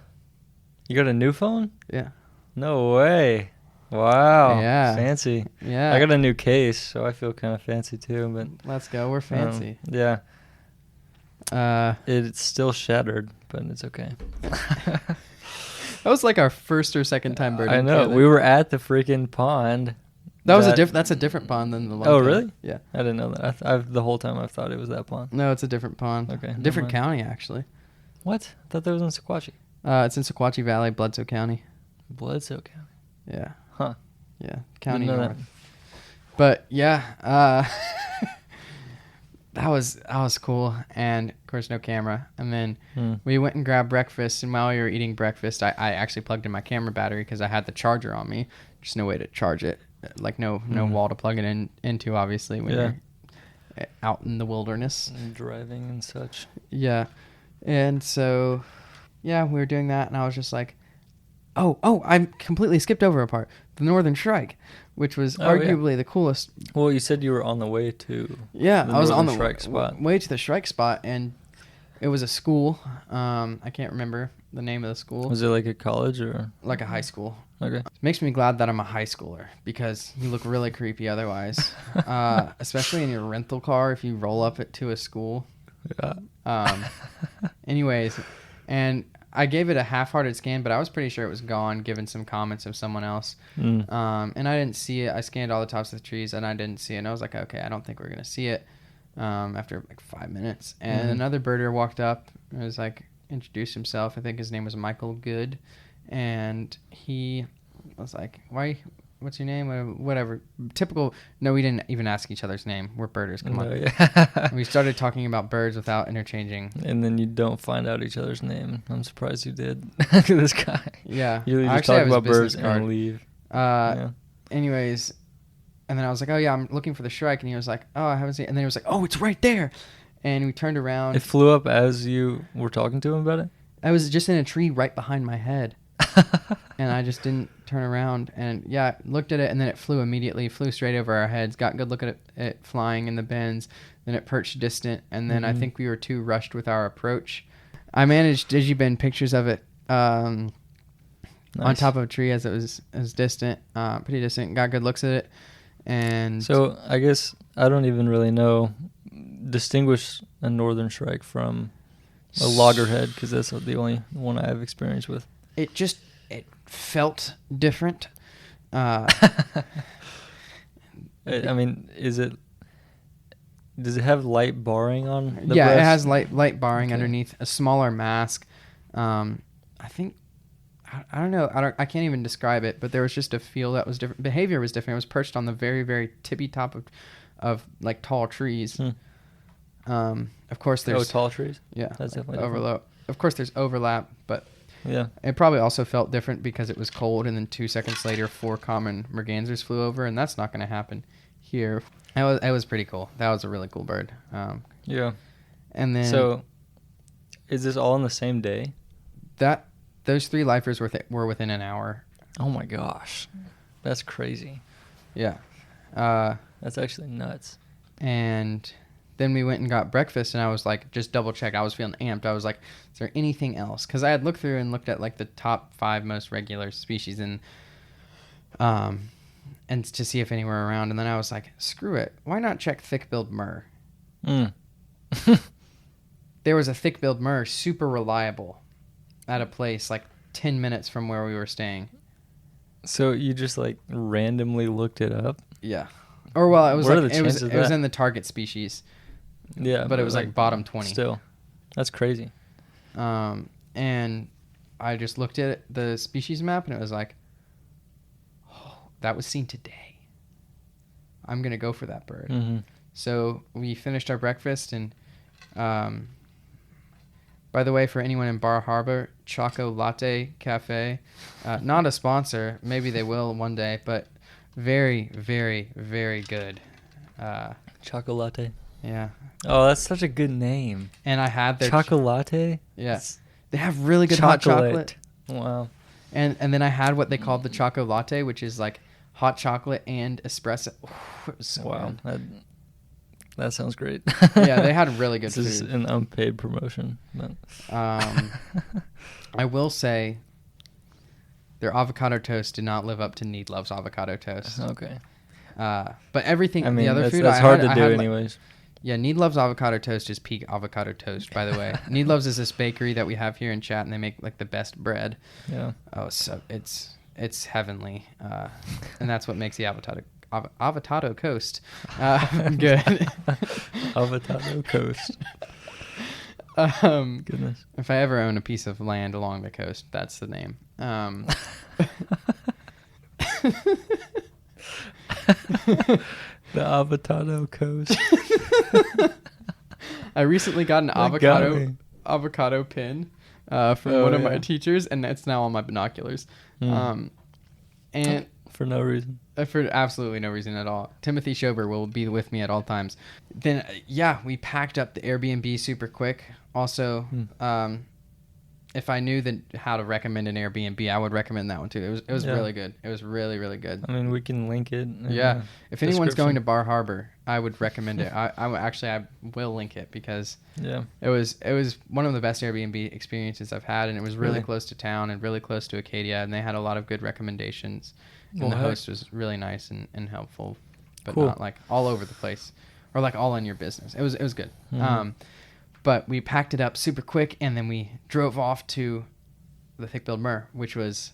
You got a new phone? Yeah. No way. Wow. Yeah. Fancy. Yeah. I got a new case, so I feel kind of fancy too. But Let's go. We're fancy. Yeah. It's It's still shattered, but it's okay. that was like our first or second time birding. I know. together. We were at the freaking pond. That's a different pond than the. Oh, really? Yeah. I didn't know that. I've the whole time I've thought it was that pond. No, it's a different pond. Okay, never Different mind. county actually. What? I thought that was in Sequatchie. It's in Sequatchie Valley, Bledsoe County. Bledsoe County. Yeah. Huh. Yeah. County Didn't know north. But yeah, that was cool, and of course no camera. And then we went and grabbed breakfast, and while we were eating breakfast, I actually plugged in my camera battery because I had the charger on me. Just no way to charge it, like no wall to plug it into. Obviously, when you're out in the wilderness, And driving and such. yeah. And so, yeah, we were doing that, and I was just like, oh, I completely skipped over a part. The Northern Shrike, which was arguably the coolest. Well, you said you were on the way to. Yeah, the I was on the Northern Shrike spot. way to the Shrike spot, and it was a school. I can't remember the name of the school. Was it like a college or? Like a high school. Okay. It makes me glad that I'm a high schooler because you look really creepy otherwise, especially in your rental car if you roll up it to a school. Yeah. Anyways, and I gave it a half-hearted scan, but I was pretty sure it was gone, given some comments of someone else. And I didn't see it. I scanned all the tops of the trees, and I didn't see it. And I was like, okay, I don't think we're going to see it after like 5 minutes. And another birder walked up and was like, introduced himself. I think his name was Michael Good. And he was like, what's your name? Whatever. Typical. No, we didn't even ask each other's name. We're birders. Come on. Yeah. We started talking about birds without interchanging. And then you don't find out each other's name. I'm surprised you did. Look at this guy. Yeah. You I just actually talk have his about birds business card. and leave. Yeah. Anyways, and then I was like, oh yeah, I'm looking for the Shrike, and he was like, oh, I haven't seen it. And then he was like, oh, it's right there. And we turned around. It flew up as you were talking to him about it? I was just in a tree right behind my head. And I just didn't turn around. And yeah, looked at it, and then it flew immediately, flew straight over our heads. Got a good look at it flying in the bends. Then it perched distant, and then I think we were too rushed with our approach. I managed digibend pictures of it on top of a tree as it was distant, pretty distant. Got good looks at it, and so I guess I don't even really know distinguish a northern shrike from a loggerhead, because that's the only one I have experience with. It felt different. I mean, does it have light barring on the breast? It has light barring underneath, a smaller mask. I think, I don't know, I can't even describe it, but there was just a feel that was different. Behavior was different. It was perched on the very, very tippy top of like tall trees. Of course there's tall trees. Yeah, that's definitely overlap. Of course there's overlap, but yeah, it probably also felt different because it was cold, and then 2 seconds later 4 common mergansers flew over, and that's not going to happen here. It was pretty cool. That was a really cool bird. Yeah. And then so is this all in the same day? Those 3 lifers were within an hour. Oh my gosh, that's crazy. Yeah. That's actually nuts. And then we went and got breakfast, and I was like, just double check. I was feeling amped. I was like, is there anything else? Because I had looked through and looked at like the top 5 most regular species and to see if any were around. And then I was like, screw it. Why not check thick-billed murre? There was a thick-billed murre, super reliable, at a place like 10 minutes from where we were staying. So you just like randomly looked it up? Yeah. Or well, it was What are like the it was chances of that? in the target species. Yeah, but it was like bottom 20. Still, that's crazy. And I just looked at the species map, and it was like, oh, that was seen today. I'm gonna go for that bird. So we finished our breakfast, and by the way, for anyone in Bar Harbor, Choco Latte Cafe, not a sponsor. Maybe they will one day, but very, very, very good. Choco Latte. Yeah. Oh, that's such a good name. And I had their Choco Latte? Yes. They have really good hot chocolate. Wow. And then I had what they called the Choco Latte, which is like hot chocolate and espresso. Ooh, it was so good. That sounds great. Yeah, they had really good food. This is an unpaid promotion. But. I will say their avocado toast did not live up to Need Love's avocado toast. Okay. But everything, I mean, the other food that's hard to do anyways. Yeah, Need Love's avocado toast is peak avocado toast, by the way. Need Love's is this bakery that we have here in Chat, and they make like the best bread. Yeah. Oh, so it's heavenly, and that's what makes the avocado coast good. Avocado coast. Goodness. If I ever own a piece of land along the coast, that's the name. The avocado coast. I recently got an avocado pin from one of my teachers, and it's now on my binoculars. And for no reason. For absolutely no reason at all. Timothy Schober will be with me at all times. Then, we packed up the Airbnb super quick. Also, if I knew how to recommend an Airbnb, I would recommend that one too. It was really good. It was really, really good. I mean, we can link it. Yeah. If anyone's going to Bar Harbor, I would recommend it. I will link it because it was one of the best Airbnb experiences I've had, and it was really close to town and really close to Acadia, and they had a lot of good recommendations. And the host was really nice and helpful, but not like all over the place or like all in your business. It was good. But we packed it up super quick, and then we drove off to the thick-billed murre, which was,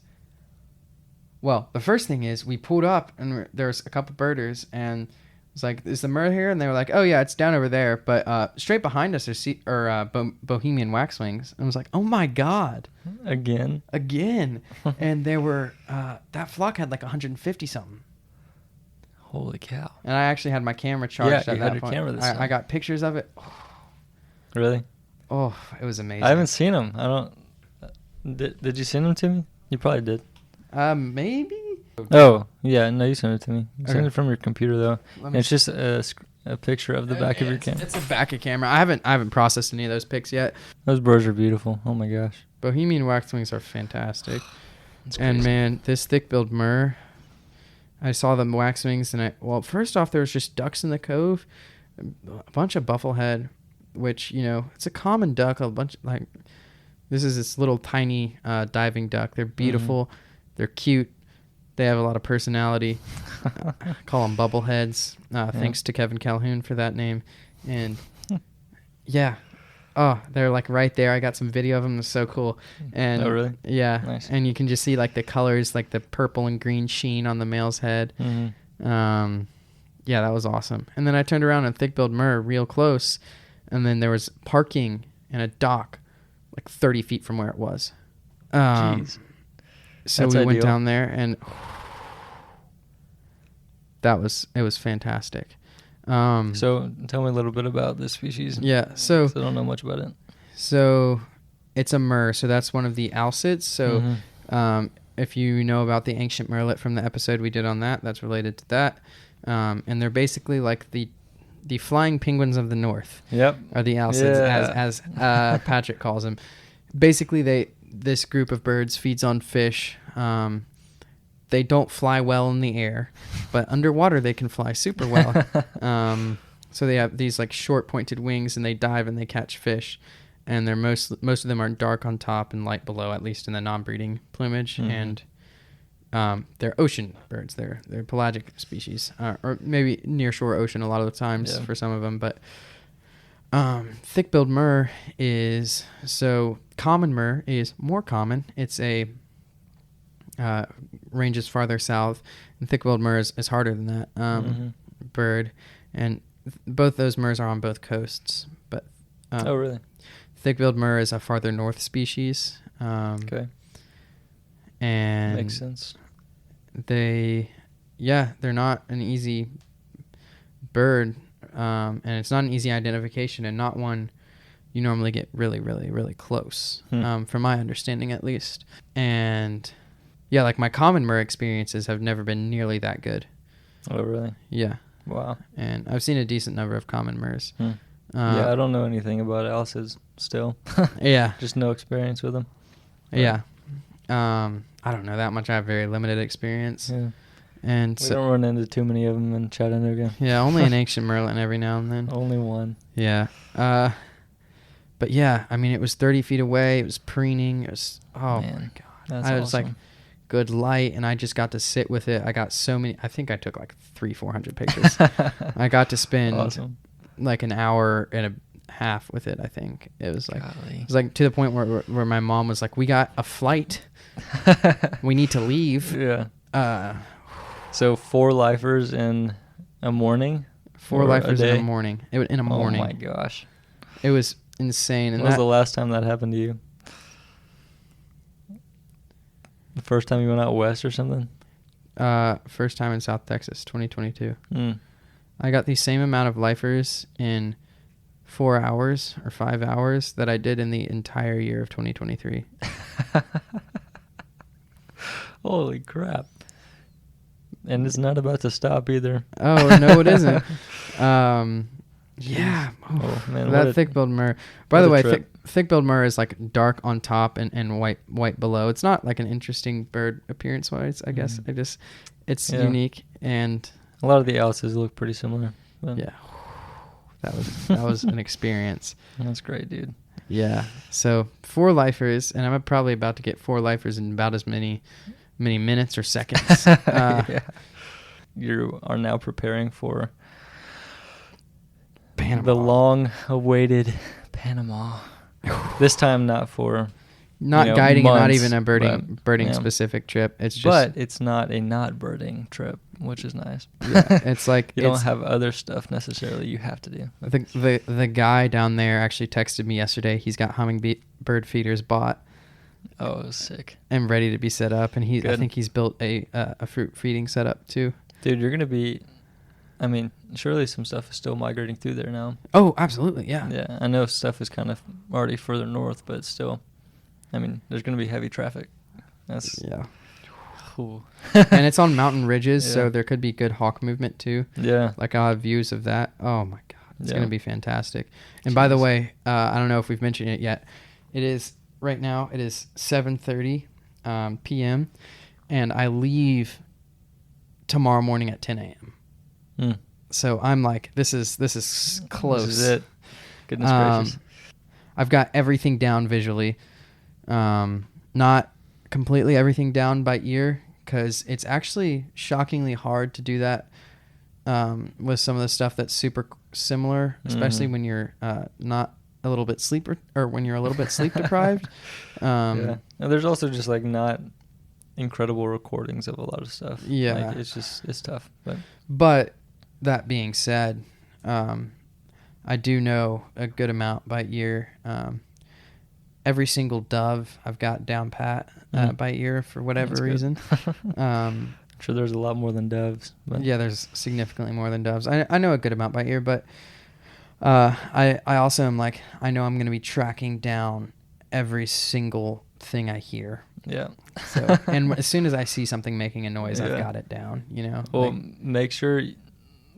well, the first thing is we pulled up, and there was a couple birders, and it was like, is the murre here? And they were like, oh, yeah, it's down over there. But straight behind us are Bohemian waxwings. And I was like, oh, my God. Again. And there were, that flock had like 150-something. Holy cow. And I actually had my camera charged at that point. Camera this time. I got pictures of it. Really? Oh, it was amazing. I haven't seen them. I don't. Did you send them to me? You probably did. Maybe. Oh yeah, no, you sent it to me. You sent it from your computer though. And it's just a picture of the back of your camera. It's a back of camera. I haven't processed any of those pics yet. Those birds are beautiful. Oh my gosh. Bohemian waxwings are fantastic. It's And crazy. man, this thick-billed murre, I saw the waxwings, and first off, there was just ducks in the cove, a bunch of bufflehead, which, it's a common duck. This is this little tiny diving duck. They're beautiful. They're cute. They have a lot of personality. I call them bubbleheads. Thanks to Kevin Calhoun for that name. And yeah. Oh, they're like right there. I got some video of them. It's so cool. And oh, really? Yeah. Nice. And you can just see like the colors, like the purple and green sheen on the male's head. Yeah, that was awesome. And then I turned around and thick-billed murre real close. And then there was parking and a dock like 30 feet from where it was. Jeez. So That's we went ideal. down there, and it was fantastic. So tell me a little bit about this species. Yeah, so 'Cause I don't know much about it. So it's a murre, so that's one of the alcids. So if you know about the ancient murrelet from the episode we did on that, that's related to that. And they're basically like the flying penguins of the north. Yep. Are the alcids, as Patrick calls them. Basically, this group of birds feeds on fish. They don't fly well in the air, but underwater they can fly super well. So they have these like short pointed wings, and they dive and they catch fish. And they're most of them are dark on top and light below, at least in the non-breeding plumage. And they're ocean birds. They're pelagic species, or maybe near-shore ocean a lot of the times for some of them. But thick-billed murre is common murre is more common. It's ranges farther south, and thick-billed murre is harder than that bird. And both those murres are on both coasts. But oh, really? Thick-billed murre is a farther north species. Okay. And Makes sense. they're not an easy bird, and it's not an easy identification, and not one you normally get really, really, really close, from my understanding at least. And yeah, like my common murre experiences have never been nearly that good. Oh, really? Yeah. Wow. And I've seen a decent number of common murres. Yeah, I don't know anything about alcids still. Yeah. Just no experience with them. Yeah. I don't know that much. I have very limited experience. Yeah. And We don't run into too many of them in Chattanooga. yeah, only an ancient murrelet every now and then. Only one. Yeah. But yeah, I mean, it was 30 feet away. It was preening. It was, oh Man, my God. That's I was awesome. like, good light, and I just got to sit with it. I got so many. I think I took like 400 pictures. I got to spend Awesome. like an hour and a half with it. I think it was like Golly. it was like to the point where my mom was like, "We got a flight. We need to leave." Yeah. So 4 lifers in a morning? 4 Or a lifers in day? a morning. In a morning. Oh my gosh. It was insane. And When was the last time that happened to you? The first time you went out west or something? First time in South Texas, 2022. Mm. I got the same amount of lifers in 4 hours or 5 hours that I did in the entire year of 2023. Holy crap. And it's not about to stop either. Oh, no, it isn't. Yeah. Oh, man. That thick-billed murre. By the what a way, trip. thick-billed murre is like dark on top and white below. It's not like an interesting bird appearance-wise, I guess. It's unique, and a lot of the alcids look pretty similar. But yeah, that was an experience. That's great, dude. Yeah. So 4 lifers, and I'm probably about to get 4 lifers in about as many minutes or seconds. Yeah. You are now preparing for Panama. the long-awaited Panama. This time not for Not guiding and not months, even a birding yeah. specific trip. It's just But it's not a not birding trip, which is nice. yeah, it's like You don't have other stuff necessarily you have to do. the guy down there actually texted me yesterday. He's got hummingbird feeders bought. Oh, it was sick. And ready to be set up, and I Good. think he's built a fruit feeding setup too. Dude, you're going to be, I mean, surely some stuff is still migrating through there now. Oh, absolutely, yeah. Yeah, I know stuff is kind of already further north, but still, I mean, there's going to be heavy traffic. That's Yeah. cool. And it's on mountain ridges, Yeah. so there could be good hawk movement too. Yeah. Like I'll have views of that. Oh my God, it's Yeah. gonna be fantastic. And by the Jeez. way, I don't know if we've mentioned it yet. It is right now. It is 7:30, p.m. and I leave tomorrow morning at 10 a.m. Mm. So I'm like, this is close. This is it. Goodness gracious. I've got everything down visually. Not completely everything down by ear, because it's actually shockingly hard to do that with some of the stuff that's super similar, especially when you're not a little bit or when you're a little bit sleep deprived. Yeah. And there's also just like not incredible recordings of a lot of stuff. Yeah. Like it's tough. But that being said, I do know a good amount by ear. Every single dove I've got down pat by ear for whatever reason. I'm sure there's a lot more than doves. But. Yeah, there's significantly more than doves. I know a good amount by ear, but I also am like, I know I'm going to be tracking down every single thing I hear. Yeah. So, and as soon as I see something making a noise, I've got it down, you know? Well, make sure, I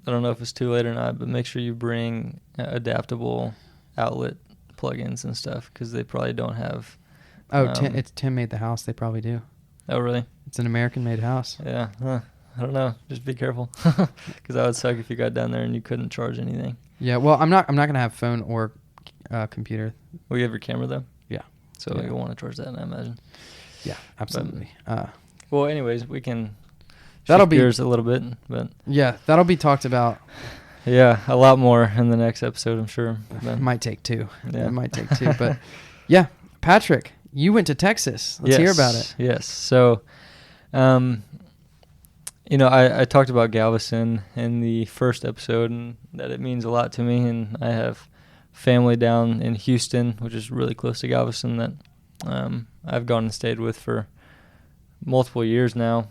don't know if it's too late or not, but make sure you bring adaptable outlet plugins and stuff, because they probably don't have. Oh, Tim made the house. They probably do. Oh, really? It's an American-made house. Yeah. I don't know. Just be careful, because that would suck if you got down there and you couldn't charge anything. Yeah. Well, I'm not gonna have phone or computer. Will you have your camera though? Yeah. So you'll want to charge that, I imagine. Yeah, absolutely. Well, anyways, we can. That'll be gears a little bit, but yeah, that'll be talked about. Yeah, a lot more in the next episode, I'm sure. It might take two. Yeah. It might take two, but yeah, Patrick, you went to Texas. Let's hear about it. Yes. So, I talked about Galveston in the first episode, and that it means a lot to me. And I have family down in Houston, which is really close to Galveston, that I've gone and stayed with for multiple years now.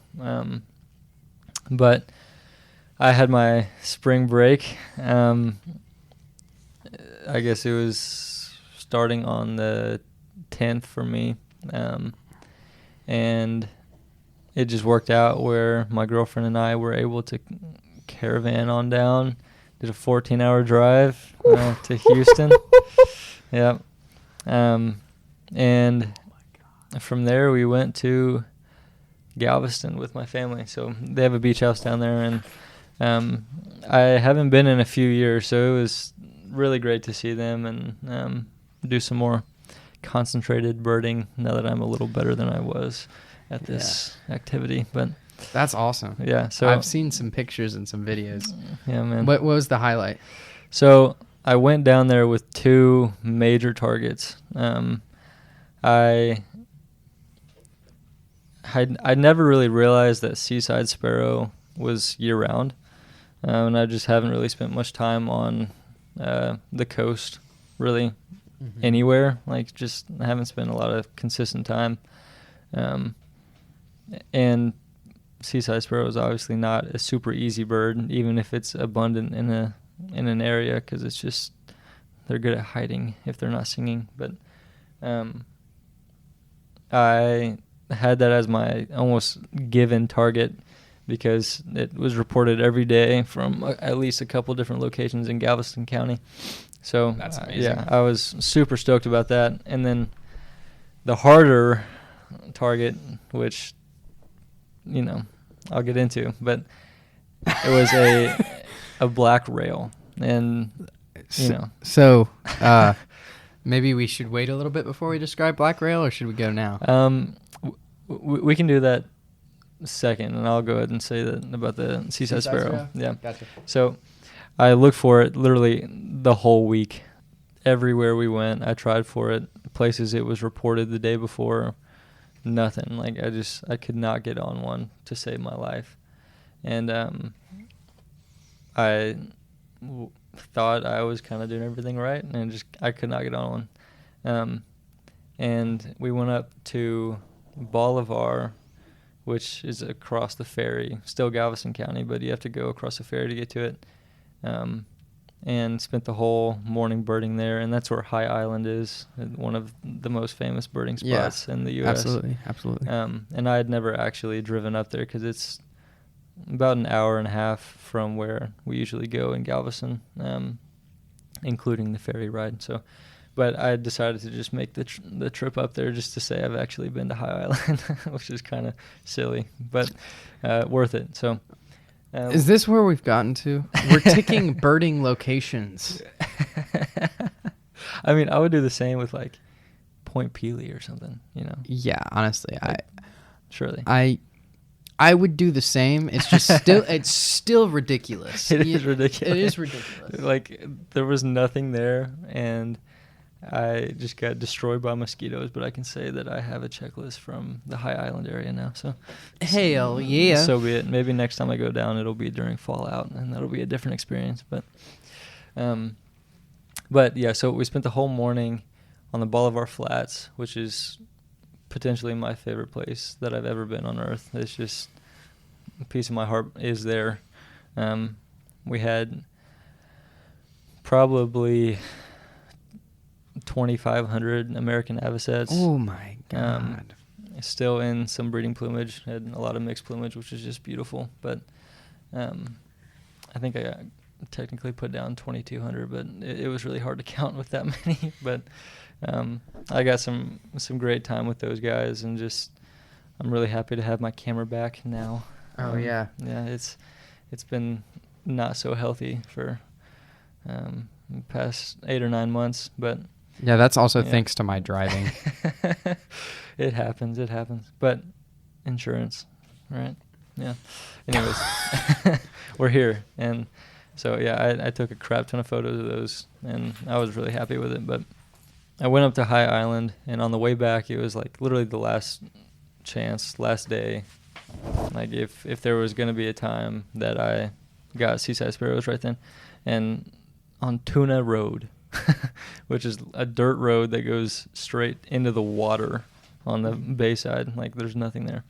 But I had my spring break. I guess it was starting on the 10th for me. And it just worked out where my girlfriend and I were able to caravan on down, did a 14-hour drive to Houston. Yep. And from there we went to Galveston with my family. So they have a beach house down there, and I haven't been in a few years, so it was really great to see them and do some more concentrated birding now that I'm a little better than I was at this activity. But that's awesome. Yeah, so I've seen some pictures and some videos. Yeah, man. What was the highlight? So I went down there with two major targets. I never really realized that seaside sparrow was year-round, and I just haven't really spent much time on the coast, really, anywhere. Like, just I haven't spent a lot of consistent time. And seaside sparrow is obviously not a super easy bird, even if it's abundant in an area, because it's just they're good at hiding if they're not singing. But I had that as my almost given target because it was reported every day from at least a couple different locations in Galveston County. So that's amazing. Yeah, I was super stoked about that. And then the harder target, which I'll get into, but it was a black rail, and So maybe we should wait a little bit before we describe black rail, or should we go now? We can do that second, and I'll go ahead and say that about the seaside sparrow. Yeah. Gotcha. So I looked for it literally the whole week. Everywhere we went, I tried for it. Places it was reported the day before, nothing. Like, I could not get on one to save my life. And I thought I was kind of doing everything right, and I could not get on one. And we went up to Bolivar, which is across the ferry, still Galveston County, but you have to go across the ferry to get to it. And spent the whole morning birding there, and that's where High Island is, one of the most famous birding spots in the U.S. Absolutely. And I had never actually driven up there because it's about an hour and a half from where we usually go in Galveston, including the ferry ride. So But I decided to just make the trip up there just to say I've actually been to High Island, which is kind of silly, but worth it. So, Is this where we've gotten to? We're ticking birding locations. I mean, I would do the same with like Point Pelee or something, you know. Yeah, honestly, Surely. I would do the same. It's just still ridiculous. It is ridiculous. It is ridiculous. Like, there was nothing there, and I just got destroyed by mosquitoes, but I can say that I have a checklist from the High Island area now. So Hell yeah. So be it. Maybe next time I go down, it'll be during fallout, and that'll be a different experience. But yeah, so we spent the whole morning on the Bolivar Flats, which is potentially my favorite place that I've ever been on Earth. It's just a piece of my heart is there. We had probably 2,500 American avocets. Oh my God. Still in some breeding plumage. Had a lot of mixed plumage, which is just beautiful. But I think I technically put down 2,200, but it was really hard to count with that many. But I got some great time with those guys, and just I'm really happy to have my camera back now. Oh yeah. Yeah, it's been not so healthy for the past 8 or 9 months, but yeah, that's also thanks to my driving. It happens. But insurance, right? Yeah. Anyways, we're here, and so yeah, I took a crap ton of photos of those, and I was really happy with it. But I went up to High Island, and on the way back, it was like literally the last day. Like if there was going to be a time that I got seaside sparrows right then, and on Tuna Road, which is a dirt road that goes straight into the water on the bayside. Like there's nothing there.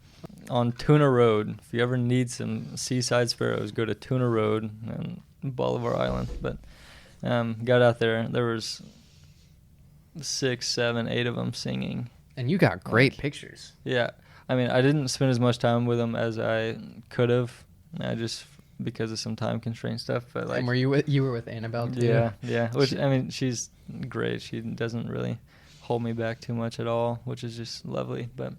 On Tuna Road, if you ever need some seaside sparrows, go to Tuna Road and Bolivar Island. But got out there, there was 6, 7, 8 of them singing. And you got great pictures. Yeah. I mean, I didn't spend as much time with them as I could have. I just because of some time constraint stuff. But like, and were you were with Annabelle too? Yeah. Which I mean, she's great. She doesn't really hold me back too much at all, which is just lovely. But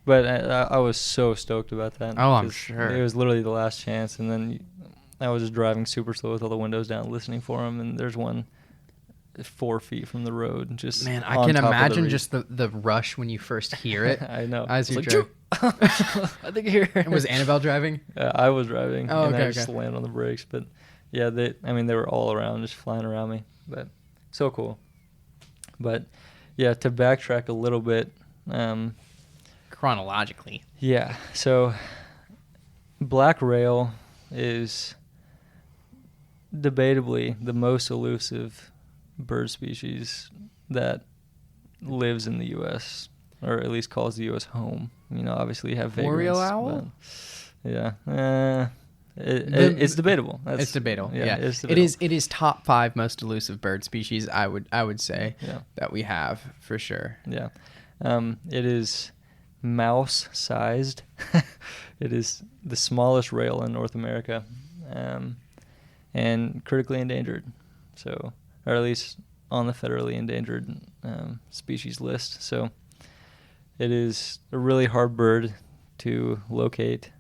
I was so stoked about that. Oh, I'm sure. It was literally the last chance, and then I was just driving super slow with all the windows down, listening for them. And there's one 4 feet from the road. Just man, I can imagine just the rush when you first hear it. I know. As you like, drive. I think here. Was Annabelle driving? I was driving. Oh, and okay, I just slammed on the brakes. But yeah, they were all around, just flying around me. But so cool. But yeah, to backtrack a little bit. Chronologically. Yeah. So black rail is debatably the most elusive bird species that lives in the U.S., or at least calls the U.S. home. You know, obviously you have vagrants. Oriole owl? Yeah. It's debatable. It's debatable. Yeah. It's debatable. It is top 5 most elusive bird species. I would say Yeah. that we have for sure. Yeah. It is mouse-sized. It is the smallest rail in North America, and critically endangered. So, or at least on the federally endangered species list. So, it is a really hard bird to locate,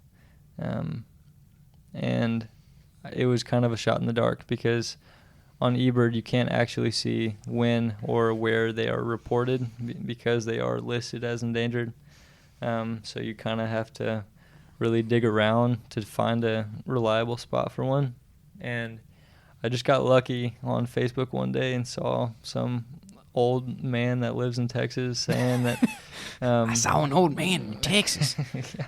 and it was kind of a shot in the dark because on eBird you can't actually see when or where they are reported because they are listed as endangered. So you kind of have to really dig around to find a reliable spot for one. And I just got lucky on Facebook one day and saw some old man that lives in Texas saying that I saw an old man in Texas. Yeah.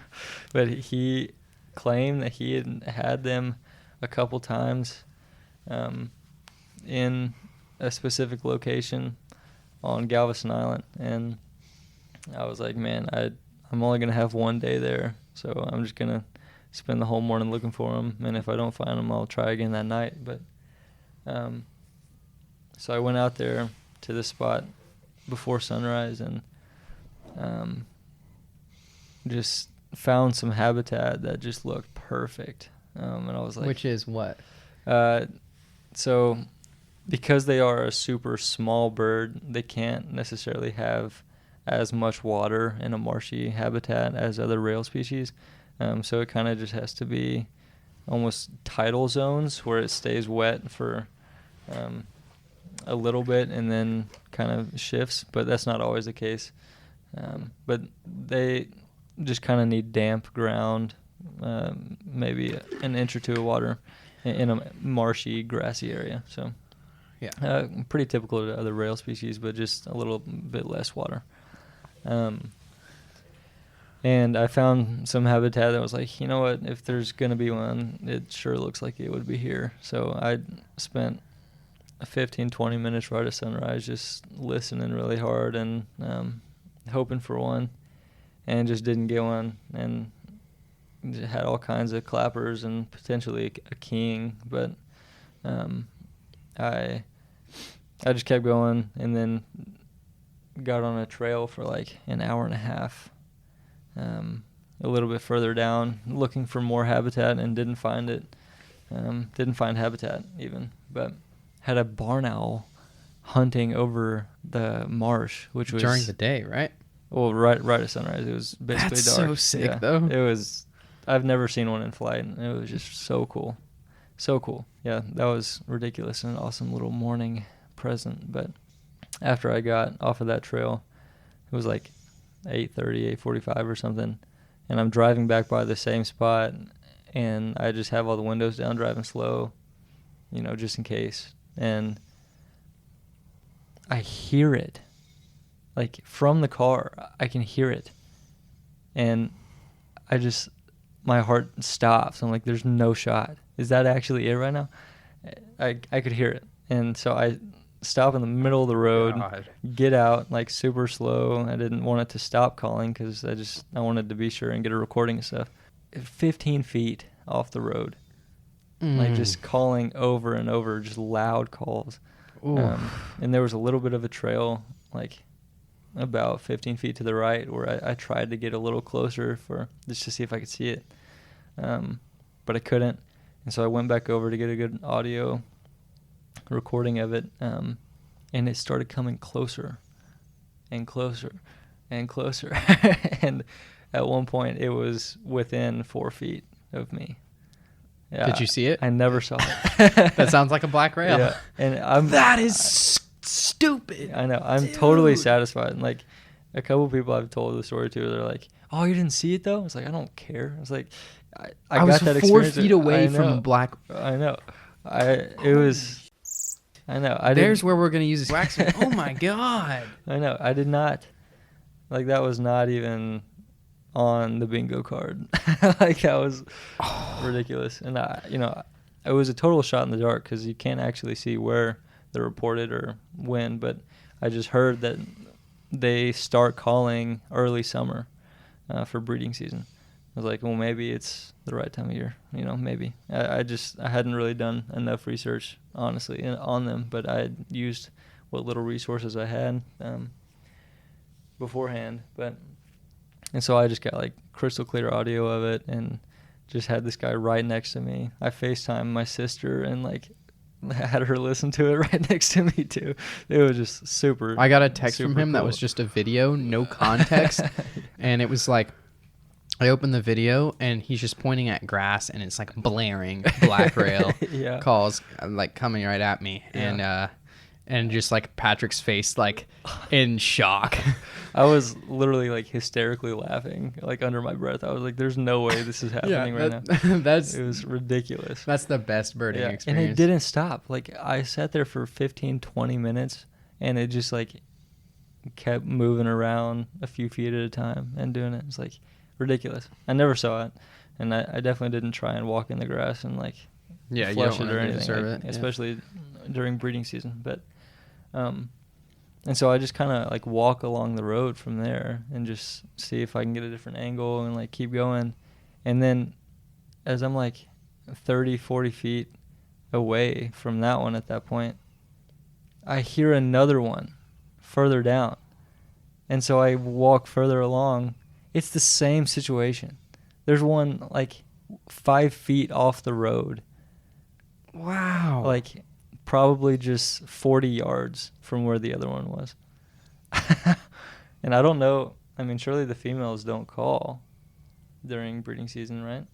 But he claimed that he had them a couple times in a specific location on Galveston Island, and I was like, man, I'm only gonna have one day there, so I'm just gonna spend the whole morning looking for them, and if I don't find them, I'll try again that night. But so I went out there to the spot before sunrise and just found some habitat that just looked perfect, and I was like, which is what? So because they are a super small bird, they can't necessarily have as much water in a marshy habitat as other rail species. So it kind of just has to be almost tidal zones where it stays wet for a little bit and then kind of shifts, but that's not always the case. But they just kind of need damp ground, maybe an inch or two of water in a marshy, grassy area. So Yeah. pretty typical to other rail species, but just a little bit less water. And I found some habitat that was like, you know what, if there's going to be one, it sure looks like it would be here. So I spent 15, 20 minutes right at sunrise just listening really hard and hoping for one, and just didn't get one, and had all kinds of clappers and potentially a king, but I just kept going, and then got on a trail for like an hour and a half, a little bit further down, looking for more habitat, and didn't find it. Didn't find habitat even, but had a barn owl hunting over the marsh, which was during the day, right? Well, right at sunrise. It was basically That's dark. so sick, Yeah. though. It was. I've never seen one in flight, and it was just so cool, so cool. Yeah, that was ridiculous and an awesome little morning present. But after I got off of that trail, it was like 8:30, 8:45 or something, and I'm driving back by the same spot, and I just have all the windows down, driving slow, just in case. And I hear it, like from the car, I can hear it, and my heart stops. I'm like, there's no shot. Is that actually it right now? I could hear it, and so I stop in the middle of the road, get out like super slow. I didn't want it to stop calling because I wanted to be sure and get a recording and stuff. 15 feet off the road, like just calling over and over, just loud calls. And there was a little bit of a trail, like about 15 feet to the right, where I tried to get a little closer just to see if I could see it, but I couldn't. And so I went back over to get a good audio recording of it, and it started coming closer and closer and closer. And at one point, it was within 4 feet of me. Yeah, did you see it? I never saw it. That sounds like a black rail. Yeah, and that is stupid. I know. I'm Dude. totally satisfied. And like a couple people I've told the story to, they're like, "Oh, you didn't see it though?" I was like, "I don't care." I was like, "I was got that 4 experience." feet away I from know. a black. I know. It was. I know. There's where we're gonna use this wax. Oh my god. I know. I did not. Like that was not even on the bingo card. Like that was ridiculous. And it was a total shot in the dark because you can't actually see where they're reported or when. But I just heard that they start calling early summer for breeding season. I was like, well, maybe it's the right time of year. Maybe. I hadn't really done enough research, honestly, on them. But I had used what little resources I had beforehand. And so I just got like crystal clear audio of it and just had this guy right next to me. I FaceTimed my sister and like had her listen to it right next to me too. It was just super. I got a text from him cool. that was just a video, no context. And it was like, I opened the video and he's just pointing at grass and it's like blaring black rail calls like coming right at me. Yeah. And just like Patrick's face, like in shock. I was literally like hysterically laughing, like under my breath. I was like, "There's no way this is happening right now." It was ridiculous. That's the best birding experience. And it didn't stop. Like I sat there for 15, 20 minutes, and it just like kept moving around a few feet at a time and doing it. It's like ridiculous. I never saw it, and I definitely didn't try and walk in the grass and like flush it or anything, especially during breeding season. But and so I just kind of like walk along the road from there and just see if I can get a different angle and like keep going. And then as I'm like 30, 40 feet away from that one at that point, I hear another one further down. And so I walk further along. It's the same situation. There's one like 5 feet off the road. Wow. Like probably just 40 yards from where the other one was. And I don't know. I mean, surely the females don't call during breeding season, right?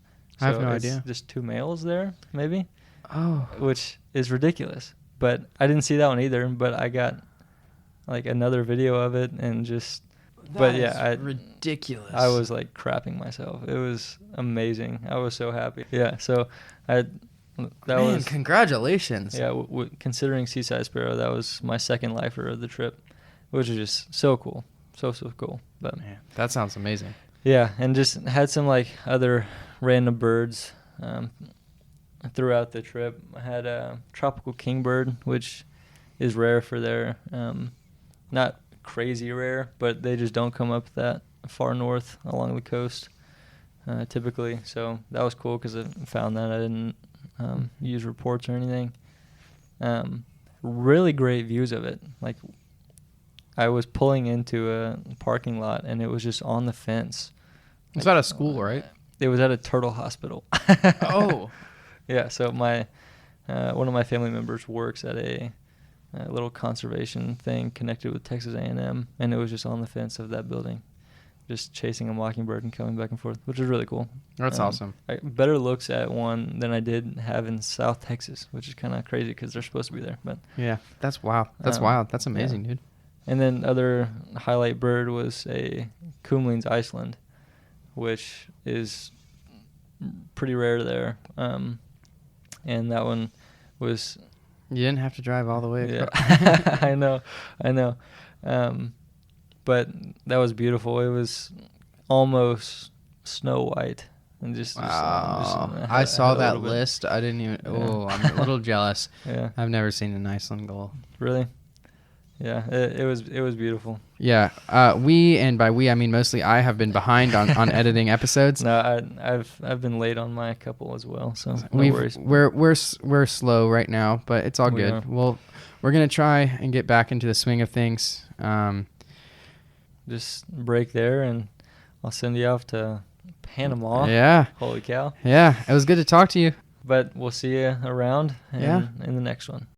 I have no it's idea. Just 2 males there, maybe, Oh. which is ridiculous. But I didn't see that one either. But I got like another video of it and just. But yeah, ridiculous. I was like crapping myself. It was amazing. I was so happy. Yeah. So that was. Congratulations. Yeah. Considering Seaside Sparrow, that was my second lifer of the trip, which is just so cool. So cool. But Man, that sounds amazing. yeah, and just had some like other random birds throughout the trip. I had a tropical kingbird, which is rare for their not crazy rare, but they just don't come up that far north along the coast typically. So that was cool because I found that. I didn't use reports or anything. Really great views of it. Like, I was pulling into a parking lot, and it was just on the fence. It's at a school, right? It was at a turtle hospital. Oh. Yeah, so my one of my family members works at a little conservation thing connected with Texas A&M, and it was just on the fence of that building, just chasing a mockingbird and coming back and forth, which is really cool. That's awesome. Better looks at one than I did have in South Texas, which is kind of crazy because they're supposed to be there. But Yeah, that's wow. That's wild. That's amazing, dude. And then other highlight bird was a Kumling's Iceland, which is pretty rare there. And that one was... You didn't have to drive all the way. Yeah. I know. But that was beautiful. It was almost Snow White. And just I saw that list. I didn't even... Oh, I'm a little jealous. Yeah. I've never seen an Iceland gull. Really? Yeah, it was beautiful. Yeah, we, and by we I mean mostly I, have been behind on editing episodes. No, I've been late on my couple as well, so no worries. We're slow right now, but it's all We good. are. We're gonna try and get back into the swing of things. Just break there, and I'll send you off to Panama. Yeah. Holy cow! Yeah, it was good to talk to you. But we'll see you around in the next one.